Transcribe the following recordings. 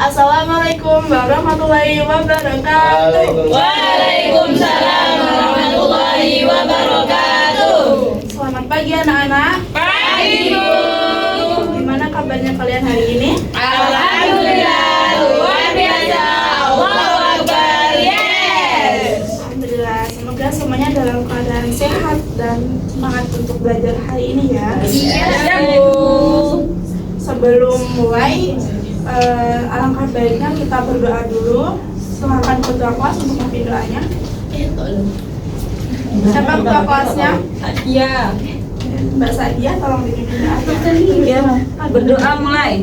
Assalamualaikum warahmatullahi wabarakatuh. Waalaikumsalam warahmatullahi wabarakatuh. Selamat pagi anak-anak. Pagi, Bu. Gimana kabarnya kalian hari ini? Alhamdulillah, luar biasa. Allahu Akbar. Yes. Alhamdulillah, semoga semuanya dalam keadaan sehat dan semangat untuk belajar hari ini ya. Iya, Bu. Sebelum mulai, alangkah baiknya kita berdoa dulu. Silakan ketua kelas untuk memimpin doanya. Siapa ketua kelasnya? Iya. Mbak Sadia, tolong dipimpin doanya. Iya. Berdoa mulai.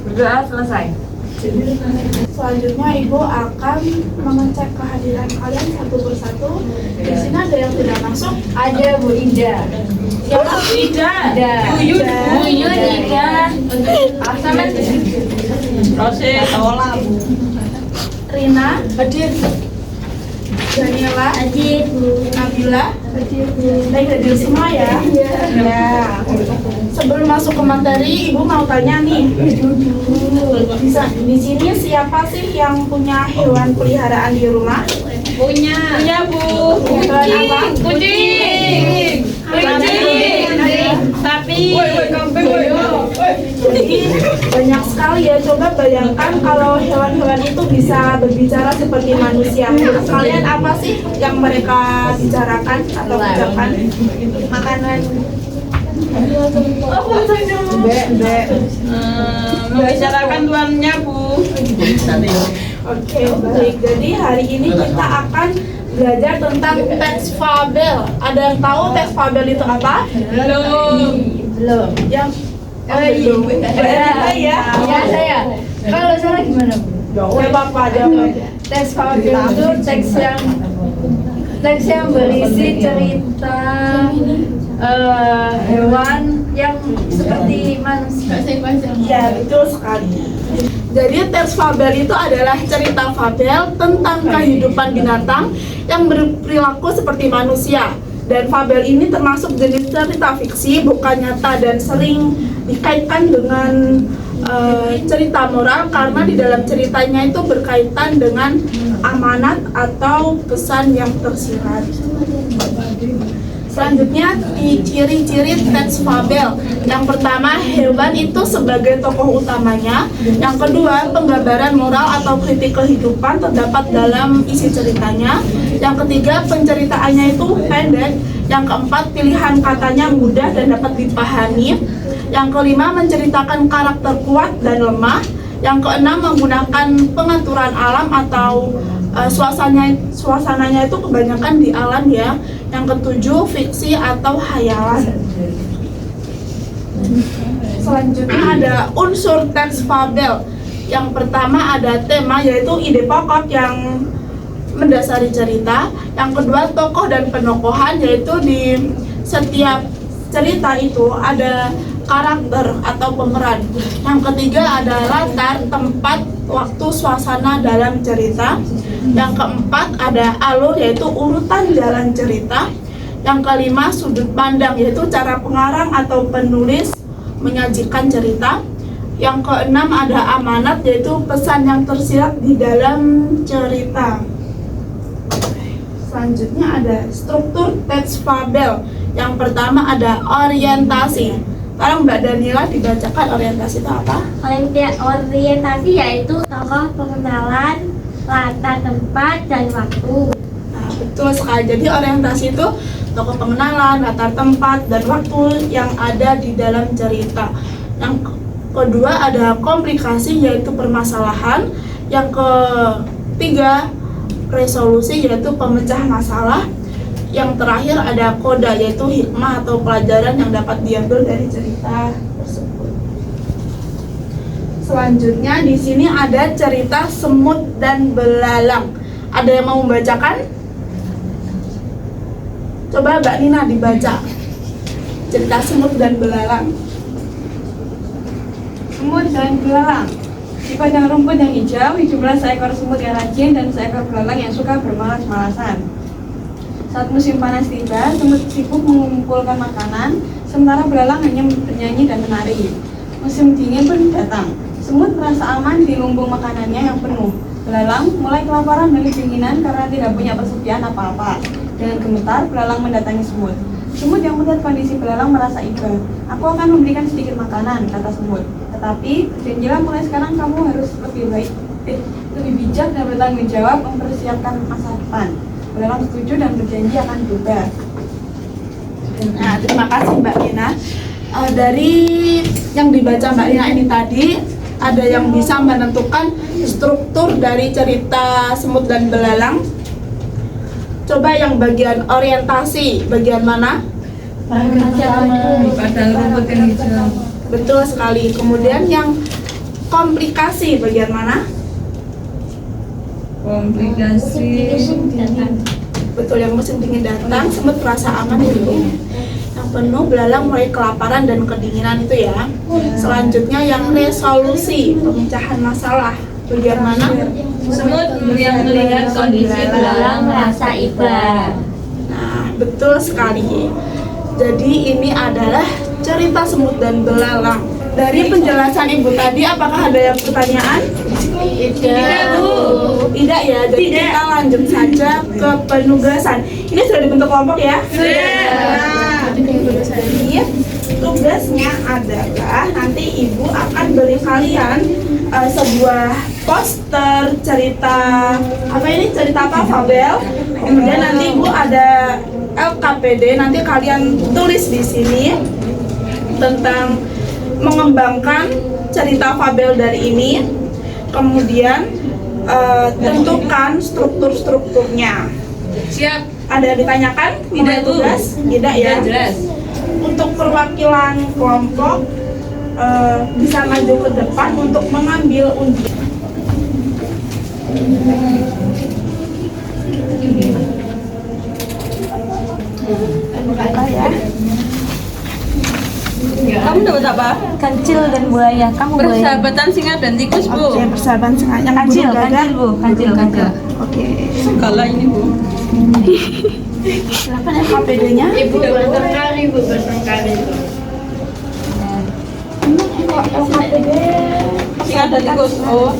Berdoa selesai. Selanjutnya Ibu akan mengecek kehadiran kalian satu persatu. Di sini ada yang tidak masuk? Ada Bu Ida. Siapa? Ida. Buyut. Buyut Ida. Sama proses olah. Rina, hadir. Daniela, Hadir Bu. Nabila, hadir. Baik, hadir semua ya. Ya. Sebelum masuk ke materi, Ibu mau tanya nih. Bisa di sini siapa sih yang punya hewan peliharaan di rumah? Punya Bu. Hewan apa? Kucing. Sapi. Jadi banyak sekali ya. Coba bayangkan kalau hewan-hewan itu bisa berbicara seperti manusia. Menurut kalian apa sih yang mereka bicarakan atau ucapkan? Makanan. Membicarakan tuannya Bu. Oke, baik. Jadi hari ini kita akan belajar tentang teks fabel. Ada yang tahu teks fabel itu apa? Belum. Yang belum. Ya. Ya saya. Kalau salah gimana Bu? Gak apa-apa, jawab aja. Teks fabel itu teks yang berisi cerita hewan yang seperti manusia. Iya, betul sekali. Jadi teks fabel itu adalah cerita fabel tentang kehidupan binatang yang berperilaku seperti manusia. Dan fabel ini termasuk jenis cerita fiksi, bukan nyata dan sering dikaitkan dengan cerita moral karena di dalam ceritanya itu berkaitan dengan amanat atau pesan yang tersirat. Selanjutnya di ciri-ciri teks fabel. Yang pertama, hewan itu sebagai tokoh utamanya. Yang kedua, penggambaran moral atau kritik kehidupan terdapat dalam isi ceritanya. Yang ketiga, penceritaannya itu pendek. Yang keempat, pilihan katanya mudah dan dapat dipahami. Yang kelima, menceritakan karakter kuat dan lemah. Yang keenam, menggunakan pengaturan alam atau suasananya itu kebanyakan di alam ya. Yang ketujuh, fiksi atau hayalan. Selanjutnya ada unsur teks fabel. Yang pertama ada tema, yaitu ide pokok yang mendasari cerita. Yang kedua, tokoh dan penokohan, yaitu di setiap cerita itu ada karakter atau pemeran. Yang ketiga ada latar, tempat, waktu, suasana dalam cerita. Yang keempat ada alur, yaitu urutan jalan cerita. Yang kelima, sudut pandang, yaitu cara pengarang atau penulis menyajikan cerita. Yang keenam ada amanat, yaitu pesan yang tersirat di dalam cerita. Selanjutnya ada struktur teks fabel. Yang pertama ada orientasi. Tolong Mbak Daniela dibacakan orientasi itu apa? Orientasi yaitu tokoh, pengenalan, latar tempat, dan waktu. Nah, betul sekali. Jadi orientasi itu tokoh pengenalan, latar tempat, dan waktu yang ada di dalam cerita. Yang kedua ada komplikasi, yaitu permasalahan. Yang ketiga resolusi, yaitu pemecah masalah. Yang terakhir ada koda, yaitu hikmah atau pelajaran yang dapat diambil dari cerita tersebut. Selanjutnya di sini ada cerita semut dan belalang. Ada yang mau membacakan? Coba Mbak Nina dibaca cerita semut dan belalang. Semut dan belalang. Di padang rumput yang hijau, hiduplah seekor semut yang rajin dan seekor belalang yang suka bermalas-malasan. Saat musim panas tiba, semut sibuk mengumpulkan makanan, sementara belalang hanya bernyanyi dan menari. Musim dingin pun datang. Semut merasa aman di lumbung makanannya yang penuh. Belalang mulai kelaparan dan kedinginan karena tidak punya persediaan apa-apa. Dengan gemetar, belalang mendatangi semut. Semut yang melihat kondisi belalang merasa iba. Aku akan memberikan sedikit makanan, kata semut. Tetapi, berjanjilah mulai sekarang kamu harus lebih bijak dan bertanggung jawab mempersiapkan masa depan. Belalang setuju dan berjanji akan berubah. Nah, terima kasih Mbak Lina. Dari yang dibaca Mbak Lina ini tadi, ada yang bisa menentukan struktur dari cerita semut dan belalang. Coba yang bagian orientasi, bagian mana? Padang rumput yang hijau. Betul sekali. Kemudian yang komplikasi, bagian mana? Komplikasi. Betul, yang musim dingin datang, semut merasa aman di lumbungnya. Yang penuh, belalang mulai kelaparan dan kedinginan itu ya. Selanjutnya yang resolusi, pemecahan masalah, bagian mana? Semut yang melihat kondisi belalang merasa iba. Nah, betul sekali. Jadi ini adalah cerita semut dan belalang. Dari penjelasan Ibu tadi, apakah ada yang pertanyaan? Tidak, Bu. Tidak ya, jadi kita lanjut saja ke penugasan. Ini sudah dibentuk kelompok ya? Sudah. Jadi tugasnya adalah nanti Ibu akan beri kalian sebuah poster cerita apa ini, cerita apa, fabel. Kemudian nanti Ibu ada LKPD, nanti kalian tulis di sini tentang mengembangkan cerita fabel dari ini. Kemudian tentukan struktur-strukturnya. Siap. Ada yang ditanyakan? Tidak, Bu. Tugas? Tidak ya? Jelas. Untuk perwakilan kelompok bisa maju ke depan untuk mengambil undian. Kamu dapat apa? Kancil dan buaya. Kamu buaya. Persahabatan singa dan tikus, Bu. Oke, persahabatan sengaja yang Kancil, burung gagak. kancil bu, kancil, kancil. Oke. Kalah ini, Bu. Silakan LKPD-nya. Ibu bertengkar, Ibu bertengkar. LKPD. Singa dan tikus. Oh.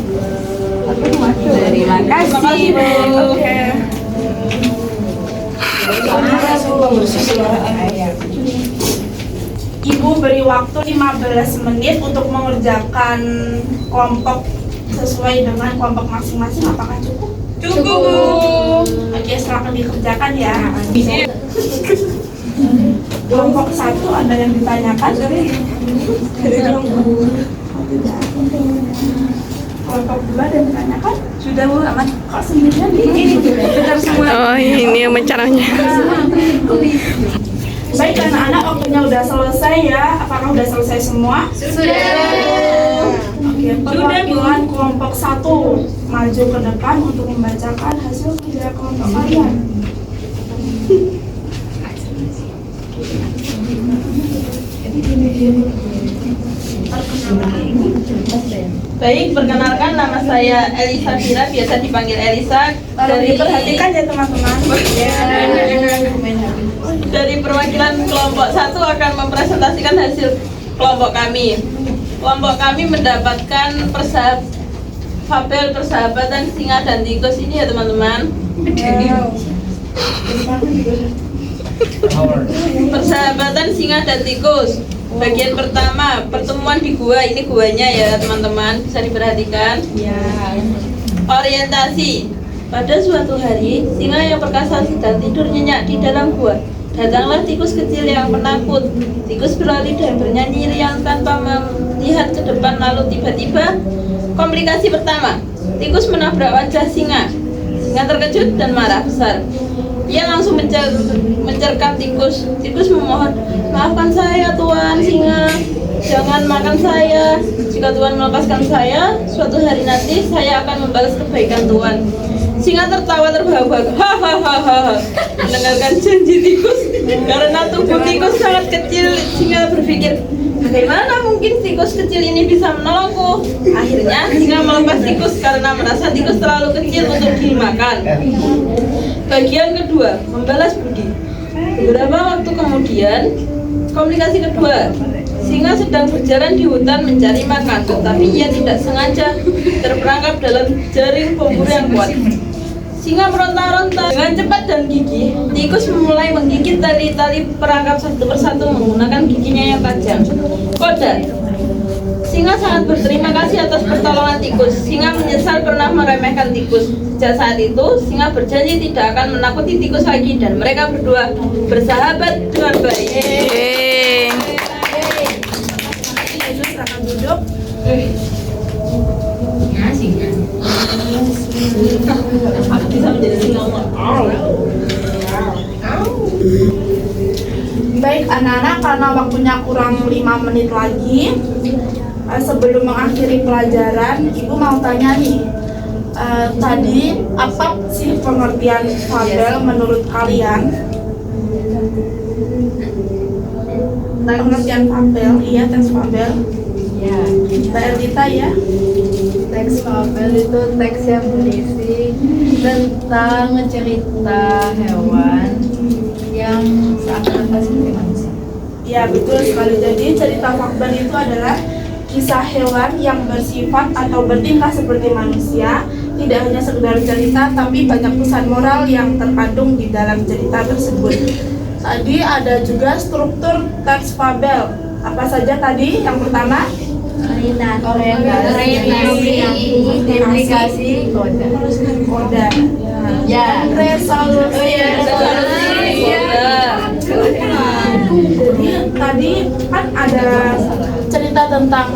Terima kasih bu. Oke. Ibu beri waktu 15 menit untuk mengerjakan kelompok sesuai dengan kelompok masing-masing. Apakah cukup? Cukup, Bu. Oke, silakan dikerjakan ya. Kelompok 1 ada yang ditanyakan? Kelompok 2 ada yang ditanyakan? Sudah bu, aman. Kok sendirian ini? Benar semua. Oh, ini yang mencaranya. Baik anak-anak, waktunya udah selesai ya. Apakah udah selesai semua? Sudah. Oke, perwakilan kelompok 1 maju ke depan untuk membacakan hasil kerja kelompok kalian. Baik, perkenalkan nama saya Elisa Fira, biasa dipanggil Elisa. Tolong diperhatikan ya teman-teman. Dari perwakilan kelompok 1 akan mempresentasikan hasil kelompok kami. Kelompok kami mendapatkan fabel persahabatan singa dan tikus ini ya teman-teman. Persahabatan singa dan tikus. Bagian pertama, pertemuan di gua. Ini guanya ya teman-teman, bisa diperhatikan. Orientasi. Pada suatu hari, singa yang perkasa sedang tidur nyenyak di dalam gua. Datanglah tikus kecil yang penakut. Tikus berlari dan bernyanyi riang tanpa melihat ke depan. Lalu tiba-tiba, komplikasi pertama. Tikus menabrak wajah singa. Singa terkejut dan marah besar. Ia langsung mencerkam tikus. Tikus memohon, maafkan saya Tuan Singa, jangan makan saya. Jika Tuan melepaskan saya, suatu hari nanti saya akan membalas kebaikan Tuan. Singa tertawa terbahak-bahak, hahaha. Mendengarkan janji tikus, karena tubuh tikus sangat kecil, singa berpikir, bagaimana mungkin tikus kecil ini bisa menolongku? Akhirnya singa melepas tikus karena merasa tikus terlalu kecil untuk dimakan. Bagian kedua, membalas budi. Beberapa waktu kemudian, Komunikasi kedua, singa sedang berjalan di hutan mencari makan, tetapi ia tidak sengaja terperangkap dalam jaring pemburu yang kuat. Singa meronta-ronta dengan cepat dan gigih. Tikus mulai menggigit tali-tali perangkap satu persatu menggunakan giginya yang tajam. Koda, singa sangat berterima kasih atas pertolongan tikus. Singa menyesal pernah meremehkan tikus. Sejak saat itu, singa berjanji tidak akan menakuti tikus lagi dan mereka berdua bersahabat dengan baik. Silakan duduk. Bisa menjadi singa. Baik anak-anak, karena waktunya kurang 5 menit lagi, sebelum mengakhiri pelajaran, Ibu mau tanya nih, tadi apa sih pengertian fabel menurut kalian? Pengertian fabel, iya, teks fabel. Ya, Mbak Erdita ya? teks fabel itu teks yang berisi tentang cerita hewan yang seakan-akan seperti manusia. Ya, betul sekali. Jadi cerita fabel itu adalah kisah hewan yang bersifat atau bertingkah seperti manusia. Tidak hanya sekedar cerita, tapi banyak pesan moral yang terkandung di dalam cerita tersebut. Tadi ada juga struktur teks fabel. Apa saja tadi? Yang pertama, implikasi, koda. ya, Resolusi. Jadi tadi kan ada cerita tentang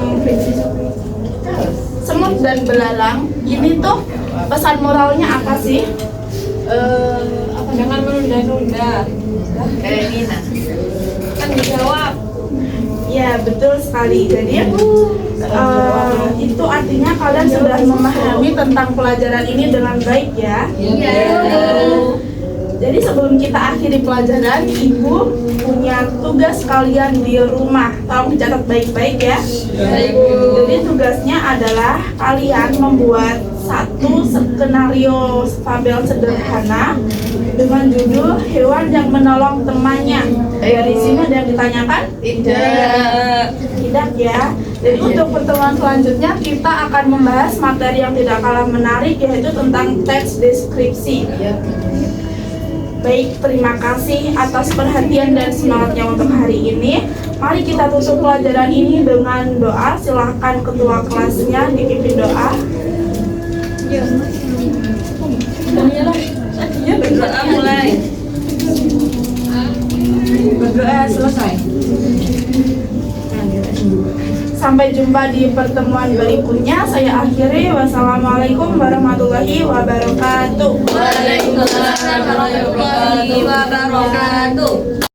semut dan belalang. Ini tuh pesan moralnya apa sih? jangan menunda-nunda. Kayak Nina. Kan dijawab. Ya, betul sekali. Jadi itu artinya kalian sudah memahami tentang pelajaran ini dengan baik ya. Jadi sebelum kita akhiri pelajaran, Ibu punya tugas kalian di rumah. Tolong dicatat baik-baik ya. Jadi tugasnya adalah kalian membuat satu skenario fabel sederhana dengan judul hewan yang menolong temannya. Dari sini ada yang ditanyakan? Tidak ya. Jadi untuk pertemuan selanjutnya kita akan membahas materi yang tidak kalah menarik, yaitu tentang teks deskripsi. Baik, terima kasih atas perhatian dan semangatnya untuk hari ini. Mari kita tutup pelajaran ini dengan doa. Silahkan ketua kelasnya dipimpin doa. Berdoa mulai. Berdoa selesai. Sampai jumpa di pertemuan berikutnya. Saya akhiri. Wassalamualaikum warahmatullahi wabarakatuh. Waalaikumsalam warahmatullahi wabarakatuh.